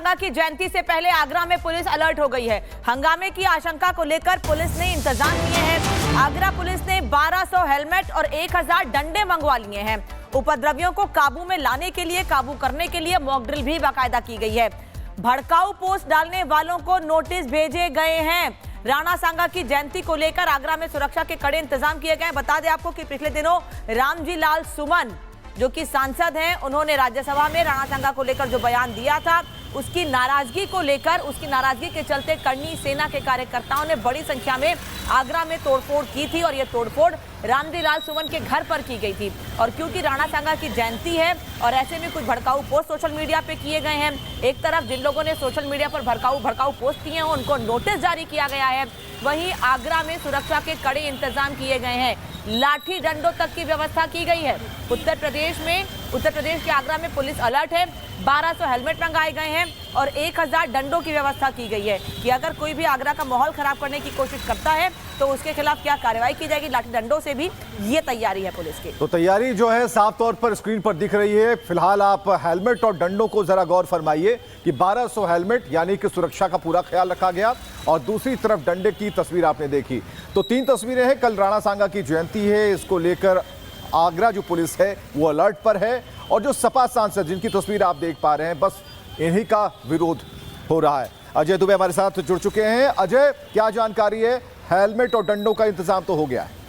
सांगा की जयंती से पहले आगरा में पुलिस अलर्ट हो गई है। हंगामे की आशंका को लेकर पुलिस ने इंतजाम किए हैं। आगरा पुलिस ने 1200 हेलमेट और 1000 डंडे मंगवा लिए हैं। उपद्रवियों को काबू में लाने के लिए, काबू करने के लिए मॉक ड्रिल भी बाकायदा की गई है। भड़काऊ पोस्ट डालने वालों को नोटिस भेजे गए हैं। राणा सांगा की जयंती को लेकर आगरा में सुरक्षा के कड़े इंतजाम किए गए हैं। बता दें आपको कि पिछले दिनों रामजी लाल सुमन जो कि सांसद हैं, उन्होंने राज्यसभा में राणा सांगा को लेकर जो बयान दिया था, उसकी नाराजगी के चलते करनी सेना के कार्यकर्ताओं ने बड़ी संख्या में आगरा में तोड़फोड़ की थी और ये तोड़फोड़ रामजी लाल सुमन के घर पर की गई थी। और क्योंकि राणा सांगा की जयंती है और ऐसे में कुछ भड़काऊ पोस्ट सोशल मीडिया पे किए गए हैं, एक तरफ जिन लोगों ने सोशल मीडिया पर भड़काऊ पोस्ट किए हैं उनको नोटिस जारी किया गया है, वहीं आगरा में सुरक्षा के कड़े इंतजाम किए गए हैं। लाठी डंडों तक की व्यवस्था की गई है। उत्तर प्रदेश के आगरा में पुलिस अलर्ट है। 1200 हेलमेट मंगाए गए हैं और 1000 डंडों की व्यवस्था की गई है कि अगर कोई भी आगरा का माहौल खराब करने की कोशिश करता है तो उसके खिलाफ क्या कार्रवाई की जाएगी। लाठी डंडों से भी ये तैयारी है पुलिस की। तो तैयारी जो है साफ तौर पर स्क्रीन पर दिख रही है। फिलहाल आप हेलमेट और डंडों को जरा गौर फरमाइए कि 1200 हेलमेट यानी कि सुरक्षा का पूरा ख्याल रखा गया और दूसरी तरफ डंडे की तस्वीर आपने देखी। तो 3 तस्वीरें हैं। कल राणा सांगा की जयंती है, इसको लेकर आगरा जो पुलिस है वो अलर्ट पर है और जो सपा सांसद जिनकी तस्वीर आप देख पा रहे हैं, बस इन्हीं का विरोध हो रहा है। अजय दुबे हमारे साथ जुड़ चुके हैं। अजय, क्या जानकारी है? हेलमेट और डंडों का इंतजाम तो हो गया है।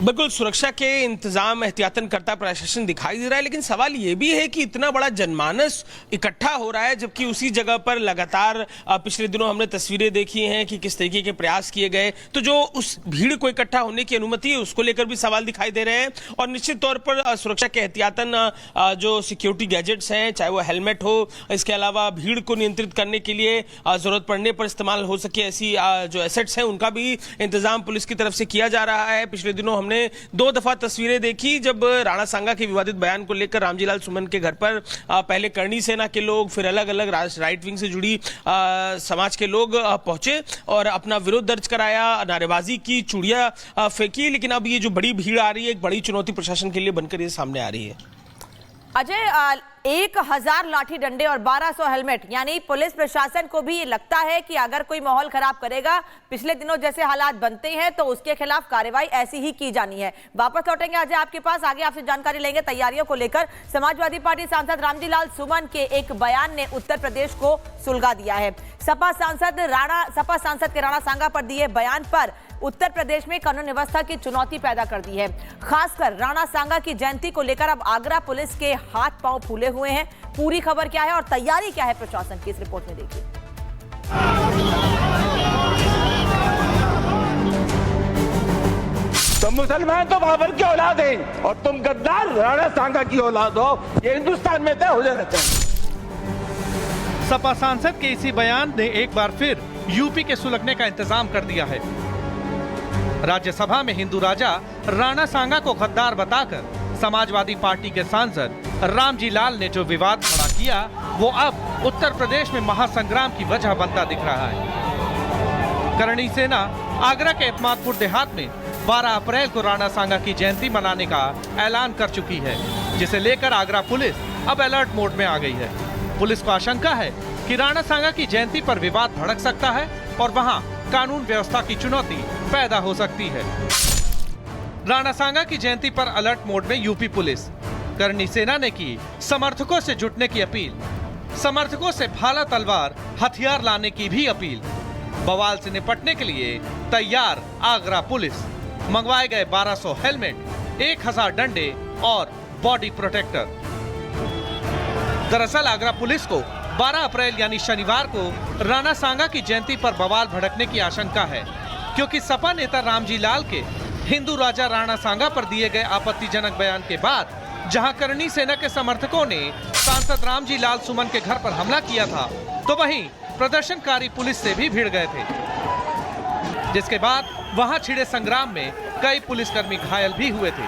बिल्कुल, सुरक्षा के इंतजाम एहतियातन करता प्रशासन दिखाई दे रहा है, लेकिन सवाल ये भी है कि इतना बड़ा जनमानस इकट्ठा हो रहा है, जबकि उसी जगह पर लगातार पिछले दिनों हमने तस्वीरें देखी हैं कि किस तरीके के प्रयास किए गए। तो जो उस भीड़ को इकट्ठा होने की अनुमति है उसको लेकर भी सवाल दिखाई दे रहे हैं। और निश्चित तौर पर सुरक्षा के एहतियातन जो सिक्योरिटी गैजेट्स हैं, चाहे वो हेलमेट हो, इसके अलावा भीड़ को नियंत्रित करने के लिए जरूरत पड़ने पर इस्तेमाल हो सके ऐसी जो एसेट्स हैं, उनका भी इंतजाम पुलिस की तरफ से किया जा रहा है। पिछले दिनों हमने 2 दफा तस्वीरें देखी जब राणा सांगा के विवादित बयान को लेकर रामजी लाल सुमन के घर पर पहले करनी सेना के लोग, फिर अलग अलग राइट विंग से जुड़ी समाज के लोग पहुंचे और अपना विरोध दर्ज कराया, नारेबाजी की, चूड़ियां फेंकी। लेकिन अब ये जो बड़ी भीड़ आ रही है, एक बड़ी चुनौती प्रशासन के लिए बनकर ये सामने आ रही है। अजय, 1000 लाठी डंडे और 1200 हेलमेट, यानी पुलिस प्रशासन को भी ये लगता है कि अगर कोई माहौल खराब करेगा, पिछले दिनों जैसे हालात बनते हैं, तो उसके खिलाफ कार्रवाई ऐसी ही की जानी है। वापस लौटेंगे अजय आपके पास, आगे आपसे जानकारी लेंगे तैयारियों को लेकर। समाजवादी पार्टी सांसद रामजी लाल सुमन के एक बयान ने उत्तर प्रदेश को सुलगा दिया है। सपा सांसद के राणा सांगा पर दिए बयान पर उत्तर प्रदेश में कानून व्यवस्था की चुनौती पैदा कर दी है। खासकर राणा सांगा की जयंती को लेकर अब आगरा पुलिस के हाथ पांव फूले हुए हैं। पूरी खबर क्या है और तैयारी क्या है प्रशासन की, इस रिपोर्ट में देखिए। तो मुसलमान तो बाबर की औलाद हैं और तुम गद्दार राणा सांगा की औलाद हो, ये हिंदुस्तान में तय हो जाना चाहिए। सपा सांसद के इसी बयान ने एक बार फिर यूपी के सुलगने का इंतजाम कर दिया है। राज्यसभा में हिंदू राजा राणा सांगा को गद्दार बताकर समाजवादी पार्टी के सांसद रामजी लाल ने जो विवाद खड़ा किया, वो अब उत्तर प्रदेश में महासंग्राम की वजह बनता दिख रहा है। करणी सेना आगरा के इत्मादपुर देहात में 12 अप्रैल को राणा सांगा की जयंती मनाने का ऐलान कर चुकी है, जिसे लेकर आगरा पुलिस अब अलर्ट मोड में आ गई है। पुलिस को आशंका है कि राणा सांगा की जयंती पर विवाद भड़क सकता है और वहां कानून व्यवस्था की चुनौती पैदा हो सकती है। राणा सांगा की जयंती पर अलर्ट मोड में यूपी पुलिस। करणी सेना ने की समर्थकों से जुटने की अपील, समर्थकों से भाला तलवार हथियार लाने की भी अपील। बवाल से निपटने के लिए तैयार आगरा पुलिस। मंगवाए गए 1200 हेलमेट, 1000 डंडे और बॉडी प्रोटेक्टर। दरअसल आगरा पुलिस को 12 अप्रैल यानी शनिवार को राणा सांगा की जयंती पर बवाल भड़कने की आशंका है, क्योंकि सपा नेता रामजी लाल के हिंदू राजा राणा सांगा पर दिए गए आपत्तिजनक बयान के बाद जहां करणी सेना के समर्थकों ने सांसद रामजी लाल सुमन के घर पर हमला किया था, तो वहीं प्रदर्शनकारी पुलिस से भी भिड़ गए थे, जिसके बाद वहां छिड़े संग्राम में कई पुलिसकर्मी घायल भी हुए थे।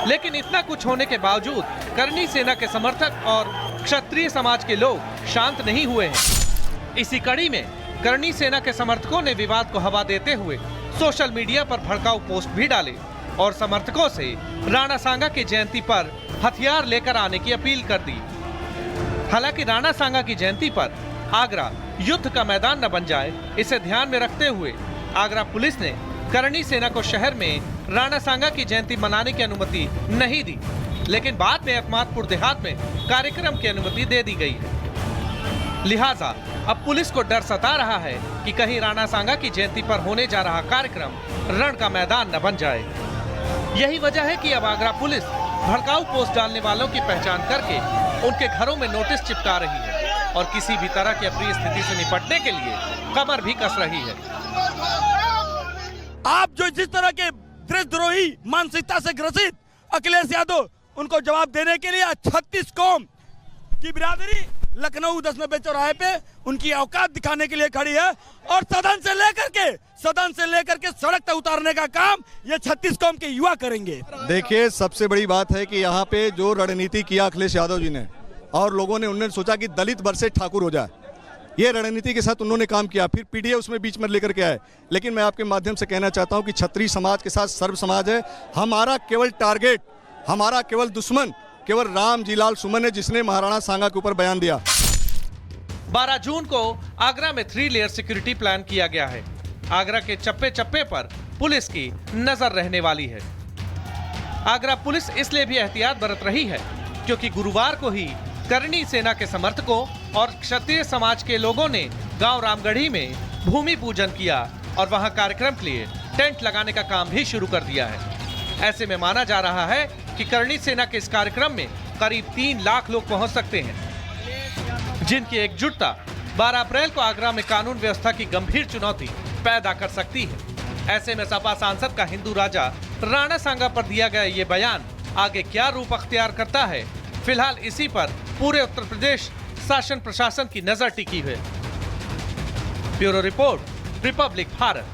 लेकिन इतना कुछ होने के बावजूद करणी सेना के समर्थक और क्षत्रिय समाज के लोग शांत नहीं हुए हैं। इसी कड़ी में करणी सेना के समर्थकों ने विवाद को हवा देते हुए सोशल मीडिया पर भड़काऊ पोस्ट भी डाले और समर्थकों से राणा सांगा की जयंती पर हथियार लेकर आने की अपील कर दी। हालांकि राणा सांगा की जयंती पर आगरा युद्ध का मैदान न बन जाए, इसे ध्यान में रखते हुए आगरा पुलिस ने करणी सेना को शहर में राणा सांगा की जयंती मनाने की अनुमति नहीं दी, लेकिन बाद में अहमदपुर देहात में कार्यक्रम की अनुमति दे दी गई है। लिहाजा अब पुलिस को डर सता रहा है कि कहीं राणा सांगा की जयंती पर होने जा रहा कार्यक्रम रण का मैदान न बन जाए। यही वजह है कि अब आगरा पुलिस भड़काऊ पोस्ट डालने वालों की पहचान करके उनके घरों में नोटिस चिपका रही है और किसी भी तरह की अप्रिय स्थिति से निपटने के लिए कमर भी कस रही है। आप जो जिस तरह के देशद्रोही मानसिकता से ग्रसित अखिलेश यादव, उनको जवाब देने के लिए 36 कौम की बिरादरी लखनऊ 1090 चौराहे पे उनकी औकात दिखाने के लिए खड़ी है और सदन से लेकर के सड़क तक उतारने का काम ये 36 कौम के युवा करेंगे। देखिए, सबसे बड़ी बात है कि यहाँ पे जो रणनीति किया अखिलेश यादव जी ने और लोगों ने, उन्होंने सोचा कि दलित वर्सेस ठाकुर हो जाए, ये रणनीति के साथ उन्होंने काम किया। फिर पीडीए उसमें बीच में लेकर के आए। लेकिन मैं आपके माध्यम से कहना चाहता हूँ कि क्षत्रिय समाज के साथ सर्व समाज है। हमारा केवल टारगेट, हमारा केवल दुश्मन केवल राम जी लाल सुमन है, जिसने महाराणा सांगा के ऊपर बयान दिया। 12 जून को आगरा में 3 लेयर सिक्योरिटी प्लान किया गया है। आगरा के चप्पे चप्पे पर पुलिस की नजर रहने वाली है। आगरा पुलिस इसलिए भी एहतियात बरत रही है क्योंकि गुरुवार को ही करणी सेना के समर्थकों और क्षत्रिय समाज के लोगों ने गांव रामगढ़ी में भूमि पूजन किया और वहां कार्यक्रम के लिए टेंट लगाने का काम भी शुरू कर दिया है। ऐसे में माना जा रहा है कि करणी सेना के इस कार्यक्रम में करीब 3 लाख लोग पहुंच सकते हैं, जिनकी एकजुटता 12 अप्रैल को आगरा में कानून व्यवस्था की गंभीर चुनौती पैदा कर सकती है। ऐसे में सपा सांसद का हिंदू राजा राणा सांगा पर दिया गया ये बयान आगे क्या रूप अख्तियार करता है, फिलहाल इसी पर पूरे उत्तर प्रदेश शासन प्रशासन की नजर टिकी है। Bureau report, Republic Bharat.